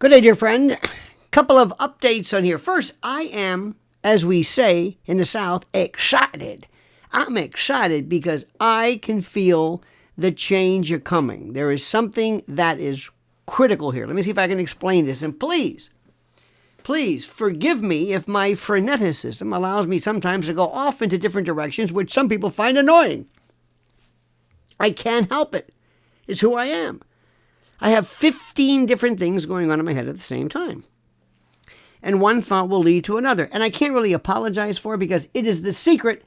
Good day, dear friend. Couple of updates on here. First, I am, as we say in the South, excited. I'm excited because I can feel the change are coming. There is something that is critical here. Let me see if I can explain this. And please forgive me if my freneticism allows me sometimes to go off into different directions, which some people find annoying. I can't help it. It's who I am. I have 15 different things going on in my head at the same time. And one thought will lead to another. And I can't really apologize for it because it is the secret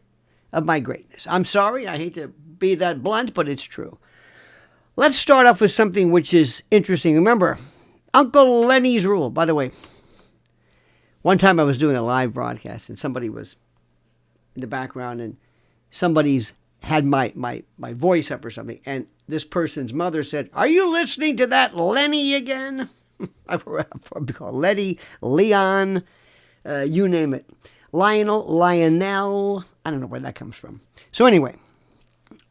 of my greatness. I'm sorry, I hate to be that blunt, but it's true. Let's start off with something which is interesting. Remember, Uncle Lenny's rule. By the way, one time I was doing a live broadcast and somebody was in the background and somebody's had my voice up or something. And this person's mother said, "Are you listening to that Lenny again?" I've probably called Letty, Leon, you name it. Lionel. I don't know where that comes from. So anyway,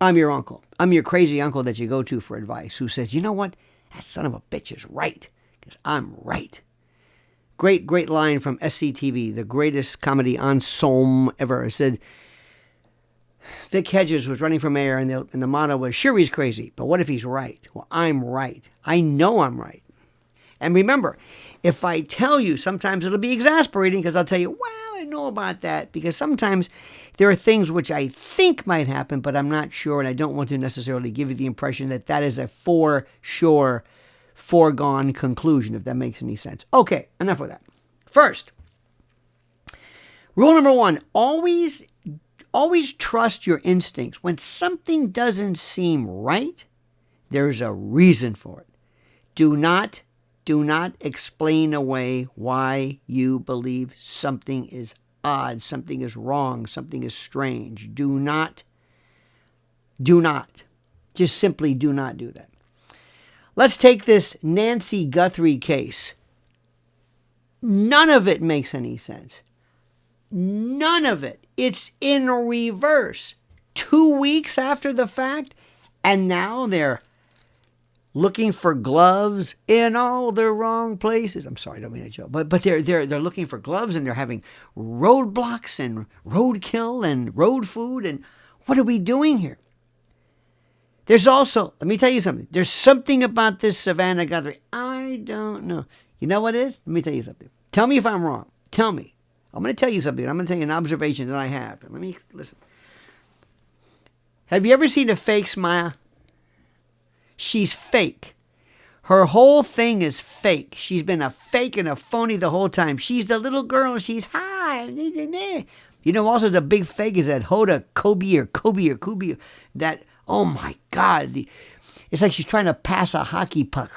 I'm your uncle. I'm your crazy uncle that you go to for advice who says, you know what? That son of a bitch is right because I'm right. Great line from SCTV, the greatest comedy ensemble ever. It said, Vic Hedges was running for mayor, and the motto was, sure, he's crazy, but what if he's right? Well, I'm right. I know I'm right. And remember, if I tell you, sometimes it'll be exasperating because I'll tell you, well, I know about that, because sometimes there are things which I think might happen, but I'm not sure, and I don't want to necessarily give you the impression that that is a for sure, foregone conclusion, if that makes any sense. Okay, enough of that. First, rule number one, always trust your instincts. When something doesn't seem right, there's a reason for it. Do not explain away why you believe something is odd, something is wrong, something is strange. Do not. Just simply do not do that. Let's take this Nancy Guthrie case. None of it makes any sense. None of it. It's in reverse. 2 weeks after the fact, and now they're looking for gloves in all the wrong places. I'm sorry, I don't mean to joke, but they're looking for gloves, and they're having roadblocks and roadkill and road food. And what are we doing here? There's also, let me tell you something. There's something about this Savannah Guthrie. I don't know. You know what it is? Let me tell you something. Tell me if I'm wrong. Tell me. I'm going to tell you something. I'm going to tell you an observation that I have. Let me listen. Have you ever seen a fake smile? She's fake. Her whole thing is fake. She's been a fake and a phony the whole time. She's the little girl. She's hi. You know, also the big fake is that Hoda Kobe. That, oh my God. It's like she's trying to pass a hockey puck.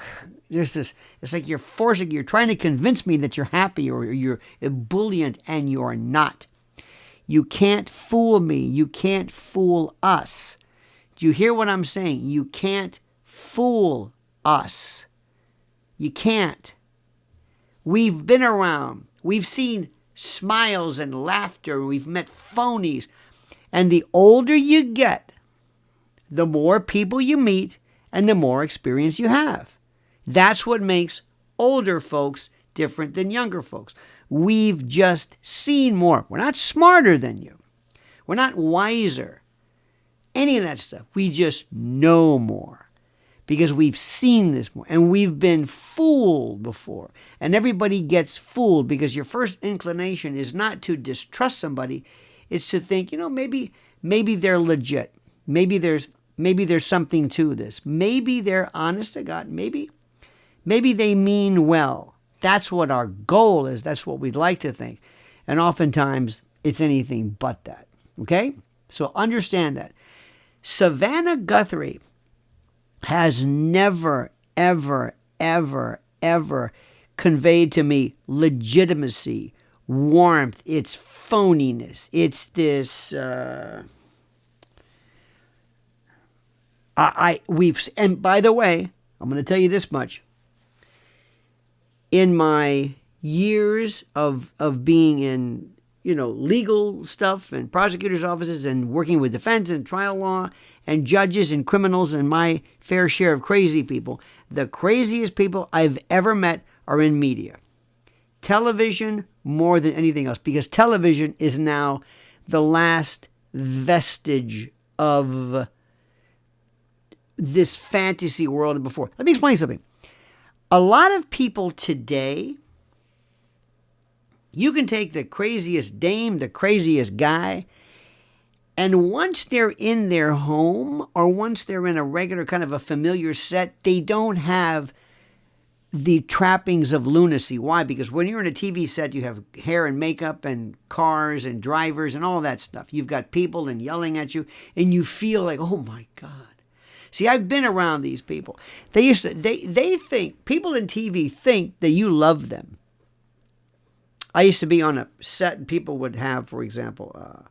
There's this, it's like you're trying to convince me that you're happy or you're ebullient, and you're not. You can't fool me. You can't fool us. Do you hear what I'm saying? You can't fool us. You can't. We've been around. We've seen smiles and laughter. We've met phonies. And the older you get, the more people you meet and the more experience you have. That's what makes older folks different than younger folks. We've just seen more. We're not smarter than you. We're not wiser. Any of that stuff. We just know more because we've seen this more, and we've been fooled before. And everybody gets fooled because your first inclination is not to distrust somebody. It's to think, maybe they're legit. Maybe there's something to this. Maybe they're honest to God. Maybe they mean well. That's what our goal is. That's what we'd like to think. And oftentimes, it's anything but that. Okay? So understand that. Savannah Guthrie has never, ever, ever, ever conveyed to me legitimacy, warmth. It's phoniness. It's this... And by the way, I'm going to tell you this much. In my years of being in, legal stuff and prosecutors' offices and working with defense and trial law and judges and criminals and my fair share of crazy people, the craziest people I've ever met are in media. Television more than anything else, because television is now the last vestige of this fantasy world before. Let me explain something. A lot of people today, you can take the craziest dame, the craziest guy, and once they're in their home or once they're in a regular kind of a familiar set, they don't have the trappings of lunacy. Why? Because when you're in a TV set, you have hair and makeup and cars and drivers and all that stuff. You've got people and yelling at you, and you feel like, oh my God. See, I've been around these people. They think, people in TV think that you love them. I used to be on a set and people would have, for example,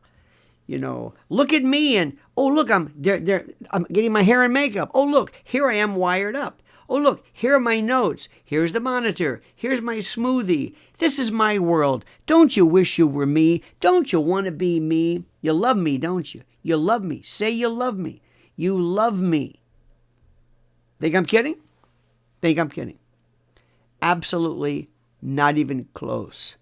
look at me and, oh, look, I'm getting my hair and makeup. Oh, look, here I am wired up. Oh, look, here are my notes. Here's the monitor. Here's my smoothie. This is my world. Don't you wish you were me? Don't you want to be me? You love me, don't you? You love me. Say you love me. You love me. Think I'm kidding? Think I'm kidding? Absolutely not even close.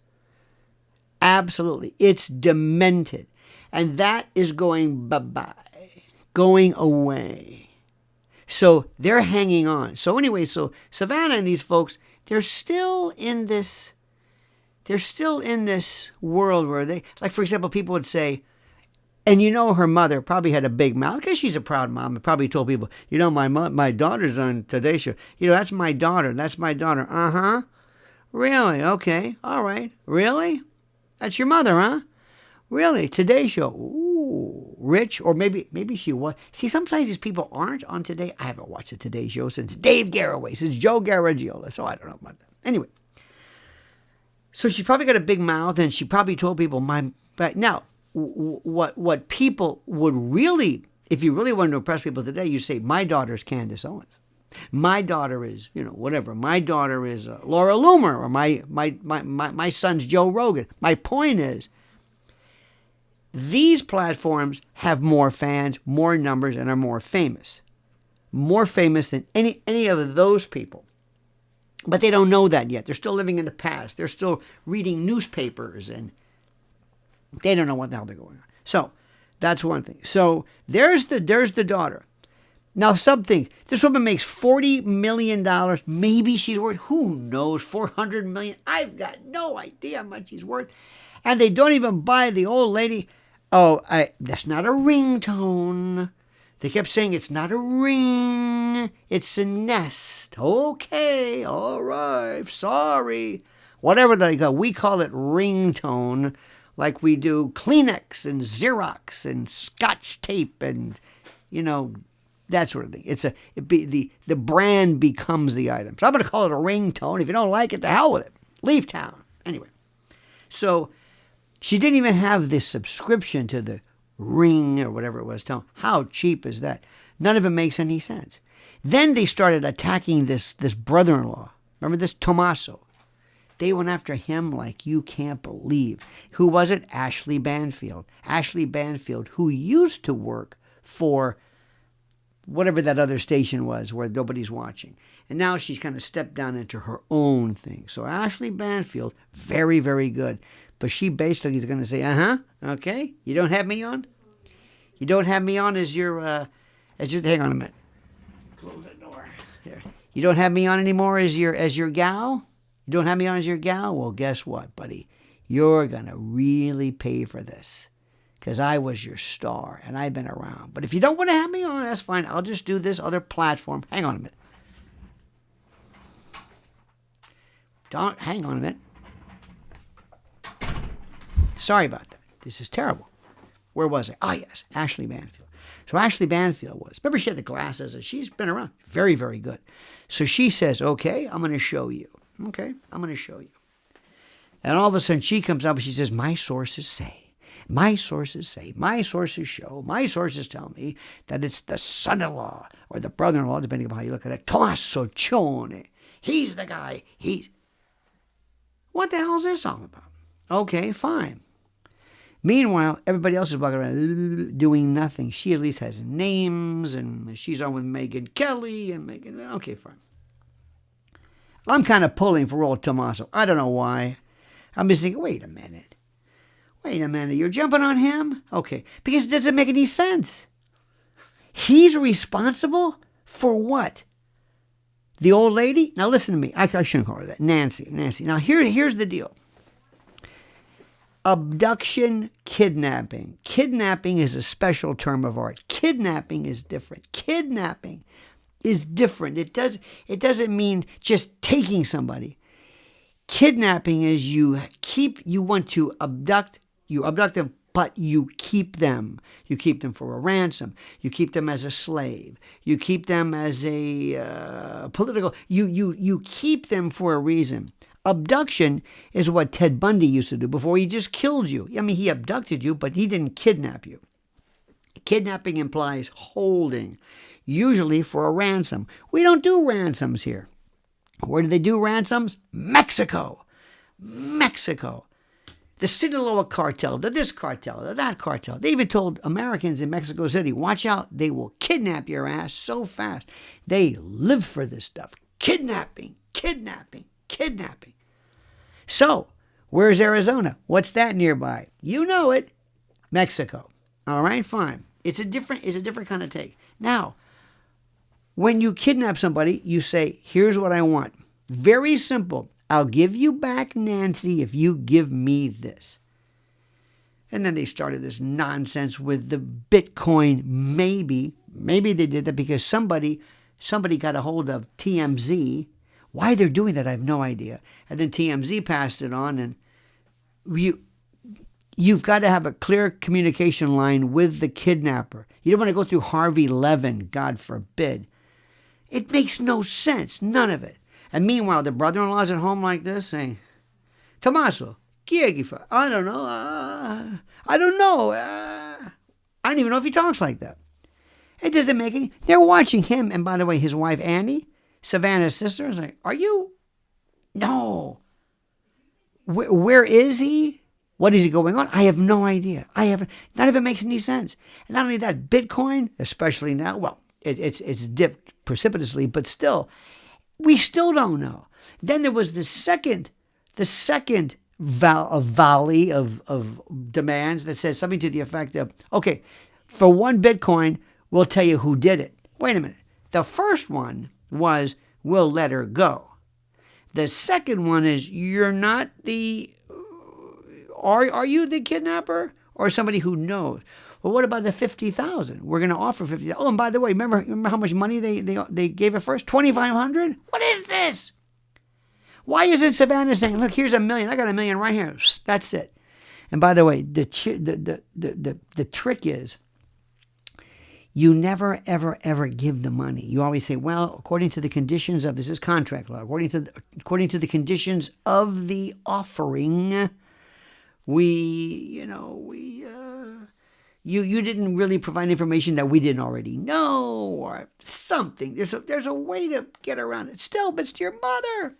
Absolutely. It's demented. And that is going bye-bye, going away. So they're hanging on. So anyway, so Savannah and these folks, they're still in this world where they, like, for example, people would say, and her mother probably had a big mouth because she's a proud mom and probably told people, my daughter's on Today Show. That's my daughter. That's my daughter. Uh-huh. Really? Okay. All right. Really? That's your mother, huh? Really? Today Show. Ooh, rich? Or maybe she was. See, sometimes these people aren't on Today. I haven't watched the Today Show since Dave Garroway, since Joe Garagiola, so I don't know about that. Anyway. So she's probably got a big mouth, and she probably told people, but now, what people would really, if you really wanted to impress people today, you say, my daughter's Candace Owens. My daughter is, whatever. My daughter is Laura Loomer, or my son's Joe Rogan. My point is, these platforms have more fans, more numbers, and are more famous. More famous than any of those people. But they don't know that yet. They're still living in the past. They're still reading newspapers, and they don't know what the hell they're going on. So that's one thing. So there's the daughter. Now, something, this woman makes $40 million. Maybe she's worth, who knows, $400 million. I've got no idea how much she's worth. And they don't even buy the old lady. Oh, that's not a ringtone. They kept saying it's not a ring. It's a nest. Okay, all right, sorry. Whatever they go, we call it ringtone, like we do Kleenex and Xerox and Scotch tape and, that sort of thing. The brand becomes the item. So I'm going to call it a ringtone. If you don't like it, to hell with it. Leave town. Anyway, so she didn't even have this subscription to the Ring or whatever it was. How cheap is that? None of it makes any sense. Then they started attacking this brother-in-law. Remember this Tommaso? They went after him like you can't believe. Who was it? Ashley Banfield. Ashley Banfield, who used to work for whatever that other station was where nobody's watching. And now she's kind of stepped down into her own thing. So Ashley Banfield, very, very good. But she basically is going to say, okay, you don't have me on? You don't have me on as your, hang on a minute. Close the door. There. You don't have me on anymore as your gal? You don't have me on as your gal? Well, guess what, buddy? You're going to really pay for this. Because I was your star, and I've been around. But if you don't want to have me on, that's fine. I'll just do this other platform. Hang on a minute. Hang on a minute. Sorry about that. This is terrible. Where was I? Oh, yes, Ashley Banfield. So Ashley Banfield was. Remember, she had the glasses, and she's been around. Very, very good. So she says, okay, I'm going to show you. Okay, I'm going to show you. And all of a sudden, she comes up and she says, my sources say, my sources show, my sources tell me that it's the son-in-law or the brother-in-law, depending on how you look at it, Tommaso Cione. He's the guy. What the hell is this all about? Okay, fine. Meanwhile, everybody else is walking around doing nothing. She at least has names, and she's on with Megyn Kelly and Megyn. Okay, fine. I'm kind of pulling for old Tommaso. I don't know why. I'm just thinking, wait a minute. You're jumping on him? Okay. Because it doesn't make any sense. He's responsible for what? The old lady? Now listen to me. I shouldn't call her that. Nancy. Now here's the deal. Abduction, kidnapping. Kidnapping is a special term of art. Kidnapping is different. Kidnapping is different. It doesn't mean just taking somebody. Kidnapping is you want to abduct them, but you keep them. You keep them for a ransom. You keep them as a slave. You keep them as a political. You keep them for a reason. Abduction is what Ted Bundy used to do before he just killed you. I mean, he abducted you, but he didn't kidnap you. Kidnapping implies holding, usually for a ransom. We don't do ransoms here. Where do they do ransoms? Mexico. The Sinaloa cartel, this cartel, that cartel. They even told Americans in Mexico City, watch out, they will kidnap your ass so fast. They live for this stuff. Kidnapping. So, where's Arizona? What's that nearby? You know it. Mexico. All right, fine. It's a different kind of take. Now, when you kidnap somebody, you say, here's what I want. Very simple. I'll give you back Nancy if you give me this. And then they started this nonsense with the Bitcoin. Maybe they did that because somebody got a hold of TMZ. Why they're doing that, I have no idea. And then TMZ passed it on, and you've got to have a clear communication line with the kidnapper. You don't want to go through Harvey Levin, God forbid. It makes no sense, none of it. And meanwhile, the brother-in-law's at home like this saying, Tommaso, I don't know. I don't even know if he talks like that. It doesn't make any... They're watching him, and by the way, his wife Annie, Savannah's sister, is like, are you... No. Where is he? What is he going on? I have no idea. None of it makes any sense. And not only that, Bitcoin, especially now, well, it's dipped precipitously, but still, we still don't know. Then there was the second volley of demands that says something to the effect of, okay, for one Bitcoin, we'll tell you who did it. Wait a minute. The first one was, we'll let her go. The second one is, you're not the... Are you the kidnapper or somebody who knows? Well, what about the $50,000? We're going to offer $50,000. Oh, and by the way, remember how much money they gave at first? $2,500? What is this? Why isn't Savannah saying, look, here's $1 million. I got $1 million right here. That's it. And by the way, the trick is, you never, ever, ever give the money. You always say, well, according to the conditions of, this is contract law, according to the conditions of the offering, you didn't really provide information that we didn't already know, or something. There's a way to get around it. Still, but it's your mother.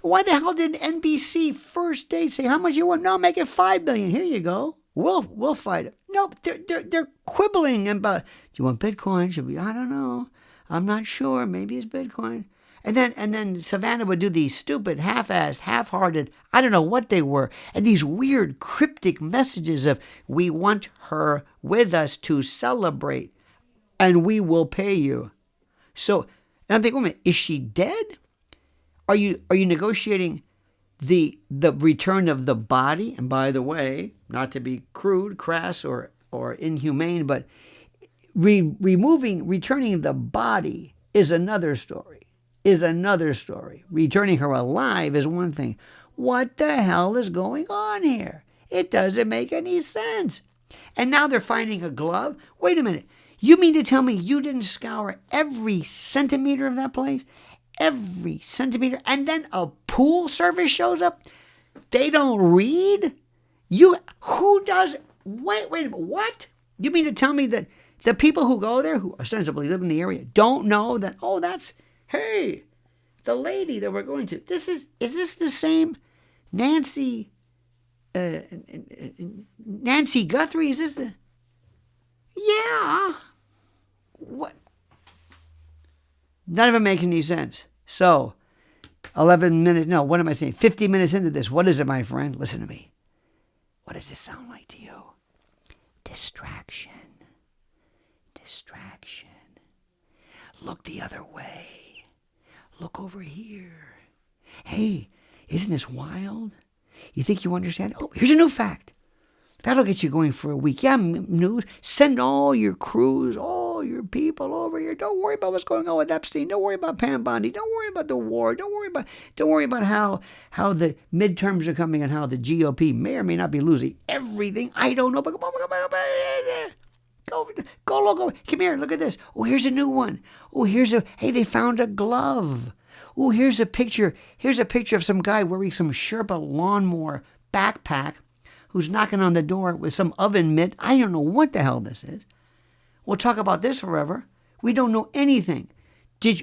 Why the hell did NBC first date say, how much you want? No, make it $5 billion. Here you go. We'll fight it. Nope, they're quibbling about, do you want Bitcoin? Should we? I don't know. I'm not sure. Maybe it's Bitcoin. And then Savannah would do these stupid, half-assed, half-hearted, I don't know what they were, and these weird cryptic messages of, we want her with us to celebrate, and we will pay you. So, and I'm thinking, wait a minute, is she dead? Are you negotiating the return of the body? And by the way, not to be crude, crass, or inhumane, but returning the body is another story. Returning her alive is one thing. What the hell is going on here? It doesn't make any sense. And now they're finding a glove? Wait a minute. You mean to tell me you didn't scour every centimeter of that place? Every centimeter? And then a pool service shows up? They don't read? Who does? Wait a minute. What? You mean to tell me that the people who go there, who ostensibly live in the area, don't know that, oh, hey, the lady that we're going to, is this the same Nancy Guthrie? Is this the, yeah. What? None of it makes any sense. So, 11 minutes. No, what am I saying? 50 minutes into this. What is it, my friend? Listen to me. What does this sound like to you? Distraction. Distraction. Look the other way. Look over here. Hey, isn't this wild? You think you understand? Oh, here's a new fact. That'll get you going for a week. Yeah, news. Send all your crews, all your people over here. Don't worry about what's going on with Epstein. Don't worry about Pam Bondi. Don't worry about the war. Don't worry about how the midterms are coming and how the GOP may or may not be losing everything. I don't know. But come on. Go look over. Come here. Look at this. Oh, here's a new one. Oh, hey, they found a glove. Oh, here's a picture. Here's a picture of some guy wearing some Sherpa lawnmower backpack who's knocking on the door with some oven mitt. I don't know what the hell this is. We'll talk about this forever. We don't know anything.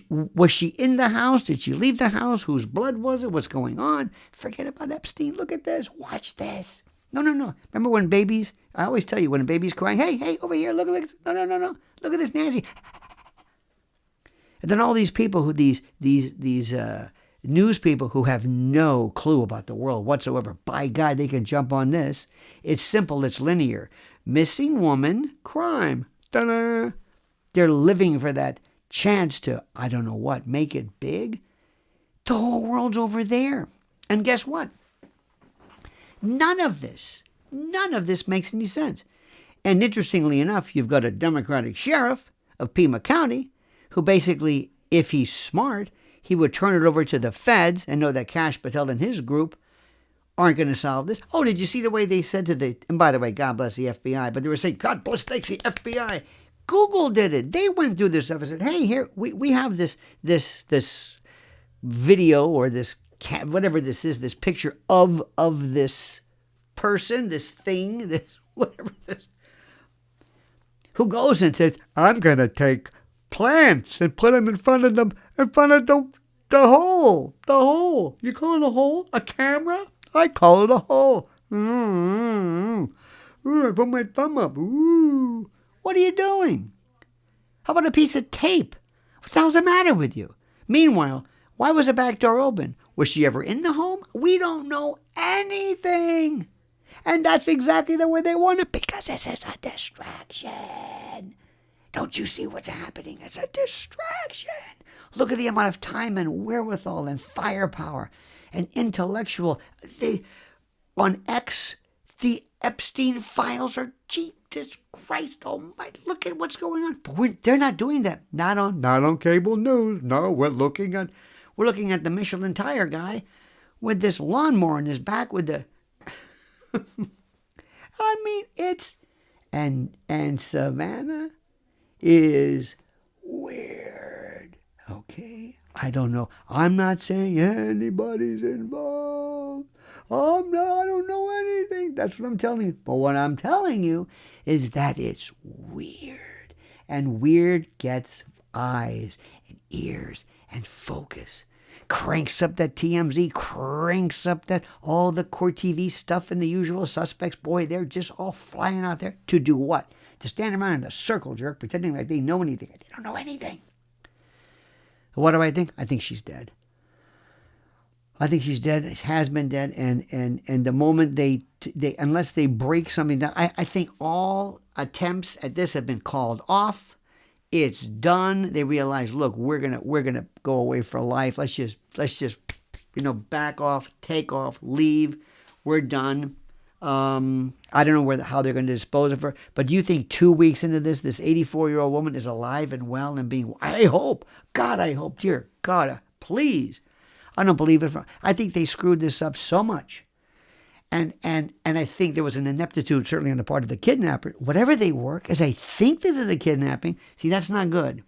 Was she in the house? Did she leave the house? Whose blood was it? What's going on? Forget about Epstein. Look at this. Watch this. No. Remember when babies, I always tell you, when a baby's crying, hey, over here, look at this. No. Look at this, Nancy. And then all these people these news people who have no clue about the world whatsoever. By God, they can jump on this. It's simple. It's linear. Missing woman, crime. Ta-da! They're living for that chance to, I don't know what, make it big. The whole world's over there. And guess what? None of this makes any sense. And interestingly enough, you've got a Democratic sheriff of Pima County who basically, if he's smart, he would turn it over to the feds and know that Kash Patel and his group aren't going to solve this. Oh, did you see the way they said and by the way, God bless the FBI, but they were saying, God bless the FBI. Google did it. They went through this stuff and said, hey, here, we have this video or this, whatever this is, this picture of this person, this thing, this, whatever this, who goes and says, I'm going to take plants and put them in front of the hole. You call it a hole? A camera? I call it a hole. Ooh, I put my thumb up. Ooh. What are you doing? How about a piece of tape? What the hell's the matter with you? Meanwhile, why was the back door open? Was she ever in the home? We don't know anything. And that's exactly the way they want it because this is a distraction. Don't you see what's happening? It's a distraction. Look at the amount of time and wherewithal and firepower and intellectual. On X, the Epstein files are Jesus Christ almighty. Look at what's going on. But they're not doing that. Not on cable news. No, we're looking at the Michelin tire guy with this lawnmower in his back with the I mean, it's and Savannah is weird. Okay? I don't know. I'm not saying anybody's involved. I don't know anything. That's what I'm telling you. But what I'm telling you is that it's weird. And weird gets eyes and ears and focus. Cranks up that TMZ, cranks up that all the court TV stuff and the usual suspects. Boy, they're just all flying out there to do what? To stand around in a circle jerk, pretending like they know anything. They don't know anything. What do I think? I think she's dead. I think she's dead. Has been dead. And the moment they unless they break something down, I think all attempts at this have been called off. It's done. They realize, look, we're gonna go away for life. Let's just back off, take off, leave. We're done. I don't know how they're going to dispose of her. But do you think 2 weeks into this 84-year-old woman is alive and well and being? I hope, dear God, please. I don't believe it. I think they screwed this up so much. And I think there was an ineptitude, certainly on the part of the kidnapper. Whatever they work, as I think this is a kidnapping. See, that's not good.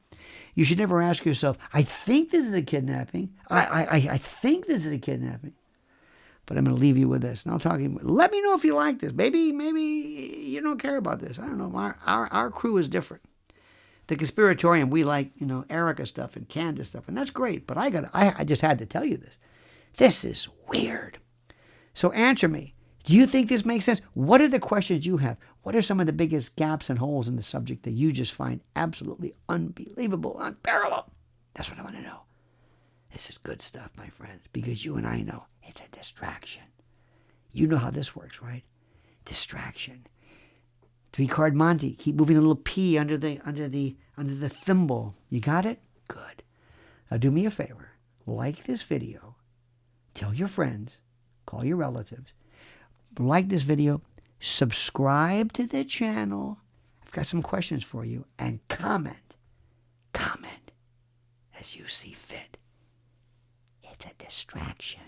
You should never ask yourself, I think this is a kidnapping. I think this is a kidnapping. But I'm going to leave you with this. And I'll talk to you. Let me know if you like this. Maybe you don't care about this. I don't know. Our crew is different. The conspiratorium, we like, Erica stuff and Candace stuff. And that's great. But I just had to tell you this. This is weird. So answer me. Do you think this makes sense? What are the questions you have? What are some of the biggest gaps and holes in the subject that you just find absolutely unbelievable, unparalleled? That's what I want to know. This is good stuff, my friends, because you and I know it's a distraction. You know how this works, right? Distraction. 3-card Monty. Keep moving the little P under the thimble. You got it? Good. Now do me a favor. Like this video. Tell your friends. Call your relatives. Like this video. Subscribe to the channel. I've got some questions for you. And comment. Comment as you see fit. It's a distraction.